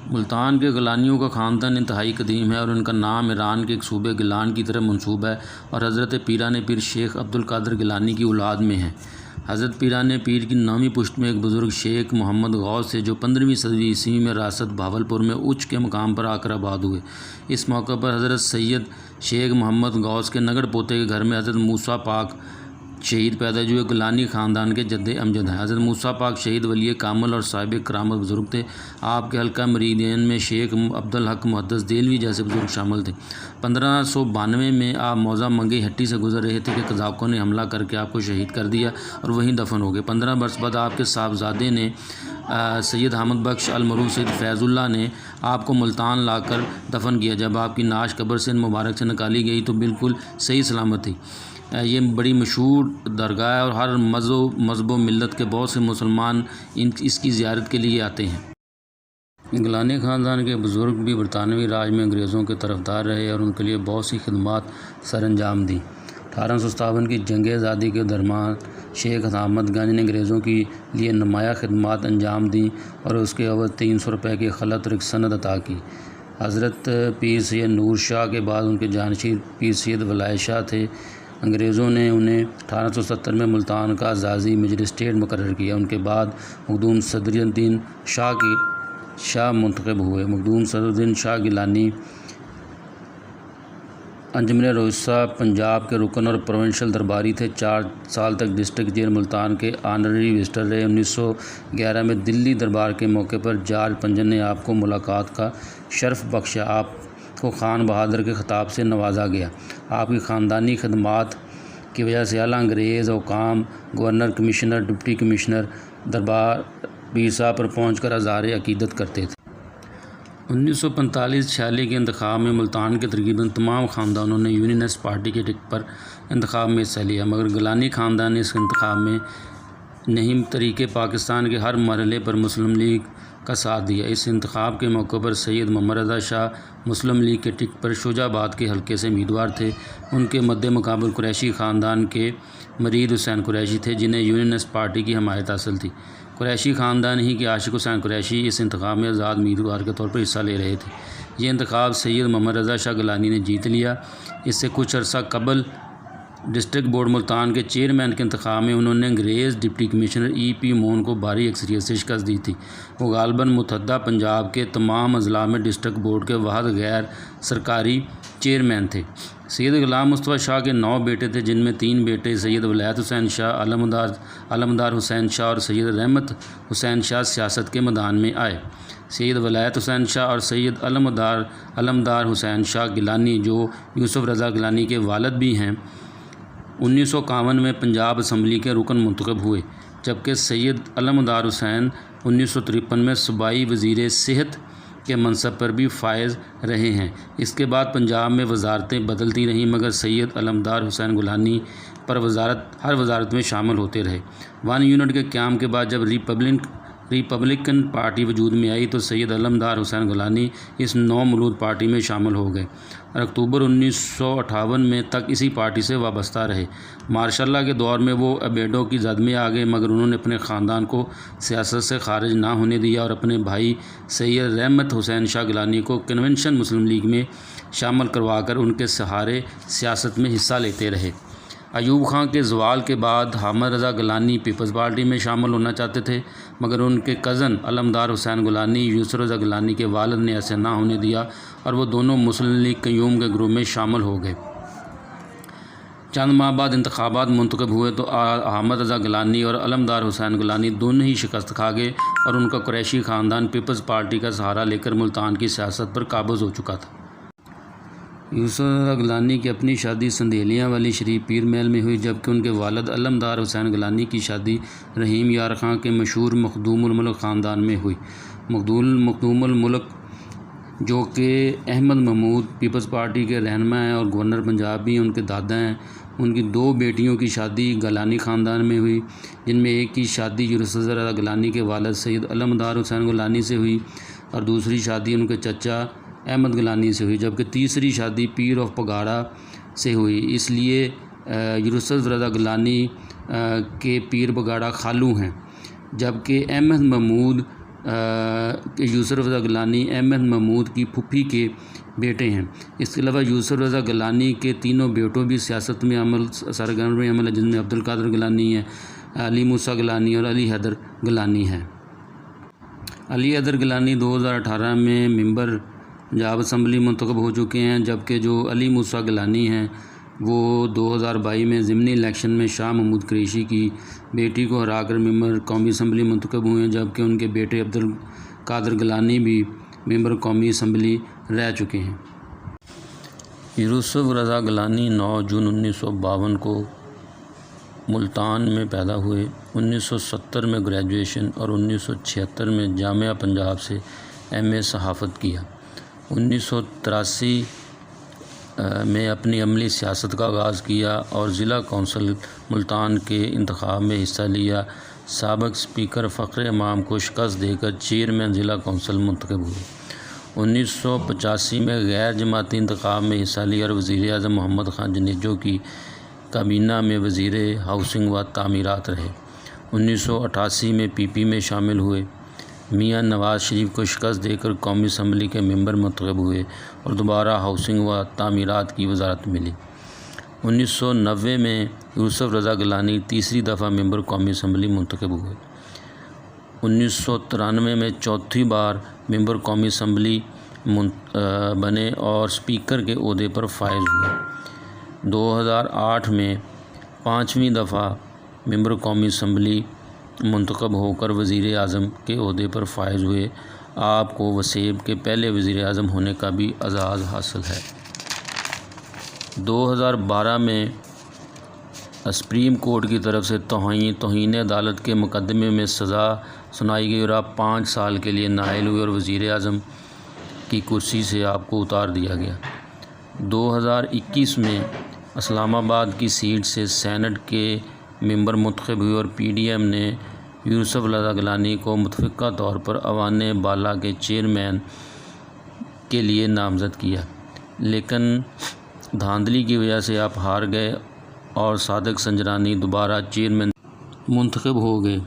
ملتان کے گیلانیوں کا خاندان انتہائی قدیم ہے اور ان کا نام ایران کے ایک صوبے گیلان کی طرف منسوب ہے اور حضرت پیران پیر شیخ عبد القادر گیلانی کی اولاد میں ہے۔ حضرت پیران پیر کی 9ویں پشت میں ایک بزرگ شیخ محمد غوث تھے جو 15ویں صدی عیسوی میں ریاست بہاولپور میں اچ کے مقام پر آ کر آباد ہوئے۔ اس موقع پر حضرت سید شیخ محمد غوث کے نگڑ پوتے کے گھر میں حضرت موسیٰ پاک شہید پیدا جو گیلانی خاندان کے جد امجد ہیں۔ حضرت موسیٰ پاک شہید ولی کامل اور صاحب کرامت بزرگ تھے۔ آپ کے حلقہ مریدین میں شیخ عبدالحق محدث دہلوی جیسے بزرگ شامل تھے۔ 1592 میں آپ موضع منگئی ہٹی سے گزر رہے تھے کہ قذاقوں نے حملہ کر کے آپ کو شہید کر دیا اور وہیں دفن ہو گئے۔ 15 برس بعد آپ کے صاحبزادے نے سید حامد بخش المعروف سید فیض اللہ نے آپ کو ملتان لا کر دفن کیا۔ جب آپ کی نعش قبر سے مبارک سے نکالی گئی تو بالکل صحیح سلامت تھی۔ یہ بڑی مشہور درگاہ ہے اور ہر مذہب و ملت کے بہت سے مسلمان اس کی زیارت کے لیے آتے ہیں۔ گیلانی خاندان کے بزرگ بھی برطانوی راج میں انگریزوں کے طرفدار رہے اور ان کے لیے بہت سی خدمات سر انجام دیں۔ 1857 کی جنگ آزادی کے درمیان شیخ احمد گنج نے انگریزوں کے لیے نمایاں خدمات انجام دیں اور اس کے عوض 300 روپے کی خلعت اور ایک سند عطا کی۔ حضرت پیر سید نور شاہ کے بعد ان کے جانشین پیر سید ولایت شاہ تھے۔ انگریزوں نے انہیں 1870 میں ملتان کا اعزازی مجسٹریٹ مقرر کیا۔ ان کے بعد مخدوم صدر الدین شاہ منتخب ہوئے۔ مخدوم صدر الدین شاہ گیلانی انجمن روسا پنجاب کے رکن اور پروونشل درباری تھے۔ 4 سال تک ڈسٹرکٹ جیل ملتان کے آنرری وزٹر رہے۔ 1911 میں دلی دربار کے موقع پر جارج پنجن نے آپ کو ملاقات کا شرف بخشا۔ آپ کو خان بہادر کے خطاب سے نوازا گیا۔ آپ کی خاندانی خدمات کی وجہ سے اعلیٰ انگریز حکام، گورنر، کمشنر، ڈپٹی کمشنر دربار پیر صاحب پر پہنچ کر اظہار عقیدت کرتے تھے۔ 1945-46 کے انتخاب میں ملتان کے تقریباً تمام خاندانوں نے یونینسٹ پارٹی کے ٹکٹ پر انتخاب میں حصہ لیا، مگر گیلانی خاندان نے اس انتخاب میں نہیں طریقِ پاکستان کے ہر مرحلے پر مسلم لیگ کا ساتھ دیا۔ اس انتخاب کے موقع پر سید محمد رضا شاہ مسلم لیگ کے ٹکٹ پر شجاع آباد کے حلقے سے امیدوار تھے۔ ان کے مد مقابل قریشی خاندان کے مرید حسین قریشی تھے جنہیں یونینسٹ پارٹی کی حمایت حاصل تھی۔ قریشی خاندان ہی کے عاشق حسین قریشی اس انتخاب میں آزاد امیدوار کے طور پر حصہ لے رہے تھے۔ یہ انتخاب سید محمد رضا شاہ گیلانی نے جیت لیا۔ اس سے کچھ عرصہ قبل ڈسٹرکٹ بورڈ ملتان کے چیئرمین کے انتخاب میں انہوں نے انگریز ڈپٹی کمشنر پی مون کو بھاری اکثریت سے شکست دی تھی۔ وہ غالباً متحدہ پنجاب کے تمام اضلاع میں ڈسٹرکٹ بورڈ کے واحد غیر سرکاری چیئرمین تھے۔ سید غلام مصطفیٰ شاہ کے 9 بیٹے تھے جن میں 3 بیٹے سید ولایت حسین شاہ، علمدار حسین شاہ اور سید رحمت حسین شاہ سیاست کے میدان میں آئے۔ سید ولایت حسین شاہ اور سید علمدار حسین شاہ گیلانی جو یوسف رضا گیلانی کے والد بھی ہیں 1951 میں پنجاب اسمبلی کے رکن منتخب ہوئے، جبکہ سید علمدار حسین 1953 میں صوبائی وزیر صحت کے منصب پر بھی فائز رہے ہیں۔ اس کے بعد پنجاب میں وزارتیں بدلتی رہیں مگر سید علمدار حسین گیلانی ہر وزارت میں شامل ہوتے رہے۔ 1 یونٹ کے قیام کے بعد جب ریپبلکن پارٹی وجود میں آئی تو سید علمدار حسین گیلانی اس نو مولود پارٹی میں شامل ہو گئے اور اکتوبر 1958 میں تک اسی پارٹی سے وابستہ رہے۔ ماشاء اللہ کے دور میں وہ عبیدوں کی زد میں آ گئے مگر انہوں نے اپنے خاندان کو سیاست سے خارج نہ ہونے دیا اور اپنے بھائی سید رحمت حسین شاہ گیلانی کو کنونشن مسلم لیگ میں شامل کروا کر ان کے سہارے سیاست میں حصہ لیتے رہے۔ ایوب خان کے زوال کے بعد حامد رضا گیلانی پیپلز پارٹی میں شامل ہونا چاہتے تھے مگر ان کے کزن علمدار حسین گیلانی یوسف رضا گیلانی کے والد نے ایسے نہ ہونے دیا اور وہ دونوں مسلم لیگ قیوم کے گروپ میں شامل ہو گئے۔ چند ماہ بعد انتخابات منتخب ہوئے تو حامد رضا گیلانی اور علمدار حسین گیلانی دونوں ہی شکست کھا گئے اور ان کا قریشی خاندان پیپلز پارٹی کا سہارا لے کر ملتان کی سیاست پر قابض ہو چکا تھا۔ یوسف رضا گیلانی کی اپنی شادی سندھیلیاں والی شریف پیر محل میں ہوئی جبکہ ان کے والد علمدار حسین گیلانی کی شادی رحیم یار خان کے مشہور مخدوم الملک خاندان میں ہوئی۔ مخدوم الملک جو کہ احمد محمود پیپلز پارٹی کے رہنما ہیں اور گورنر پنجاب بھی ان کے دادا ہیں، ان کی 2 بیٹیوں کی شادی گیلانی خاندان میں ہوئی جن میں ایک کی شادی یوسف رضا گیلانی کے والد سید علمدار حسین گیلانی سے ہوئی اور دوسری شادی ان کے چچا احمد گیلانی سے ہوئی جبکہ تیسری شادی پیر آف پگاڑا سے ہوئی۔ اس لیے یوسف رضا گیلانی کے پیر پگاڑا خالو ہیں جبکہ احمد محمود یوسف رضا گیلانی احمد محمود کی پھوپھی کے بیٹے ہیں۔ اس کے علاوہ یوسف رضا گیلانی کے تینوں بیٹوں بھی سیاست میں سرگرم عمل ہے، جن میں عبدالقادر گیلانی ہے، علی موسیٰ گیلانی اور علی حیدر گیلانی ہے۔ علی حیدر گیلانی 2018 میں ممبر پنجاب اسمبلی منتخب ہو چکے ہیں، جبکہ جو علی موسیٰ گیلانی ہیں وہ 2022 میں ضمنی الیکشن میں شاہ محمود قریشی کی بیٹی کو ہرا کر ممبر قومی اسمبلی منتخب ہوئے ہیں، جبکہ ان کے بیٹے عبدالقادر گیلانی بھی ممبر قومی اسمبلی رہ چکے ہیں۔ یوسف رضا گیلانی 9 جون 1952 کو ملتان میں پیدا ہوئے۔ 1970 میں گریجویشن اور 1976 میں جامعہ پنجاب سے ایم اے صحافت کیا۔ 1983 میں اپنی عملی سیاست کا آغاز کیا اور ضلع کونسل ملتان کے انتخاب میں حصہ لیا۔ سابق اسپیکر فخر امام کو شکست دے کر چیئرمین ضلع کونسل منتخب ہوئے۔ 1985 میں غیر جماعتی انتخاب میں حصہ لیا اور وزیر اعظم محمد خان جنیجو کی کابینہ میں وزیر ہاؤسنگ و تعمیرات رہے۔ 1988 میں پی پی میں شامل ہوئے۔ میاں نواز شریف کو شکست دے کر قومی اسمبلی کے ممبر منتخب ہوئے اور دوبارہ ہاؤسنگ و تعمیرات کی وزارت ملی۔ 1990 میں یوسف رضا گیلانی تیسری دفعہ ممبر قومی اسمبلی منتخب ہوئے۔ 1993 میں چوتھی بار ممبر قومی اسمبلی بنے اور اسپیکر کے عہدے پر فائز ہوئے۔ 2008 میں 5ویں دفعہ ممبر قومی اسمبلی منتخب ہو کر وزیر اعظم کے عہدے پر فائز ہوئے۔ آپ کو وسیب کے پہلے وزیر اعظم ہونے کا بھی اعزاز حاصل ہے۔ 2012 میں سپریم کورٹ کی طرف سے توہین عدالت کے مقدمے میں سزا سنائی گئی اور آپ 5 سال کے لیے نااہل ہوئے اور وزیر اعظم کی کرسی سے آپ کو اتار دیا گیا۔ 2021 میں اسلام آباد کی سیٹ سے سینٹ کے ممبر منتخب ہوئے اور پی ڈی ایم نے یوسف رضا گیلانی کو متفقہ طور پر ایوان بالا کے چیئرمین کے لیے نامزد کیا، لیکن دھاندلی کی وجہ سے آپ ہار گئے اور صادق سنجرانی دوبارہ چیئرمین منتخب ہو گئے۔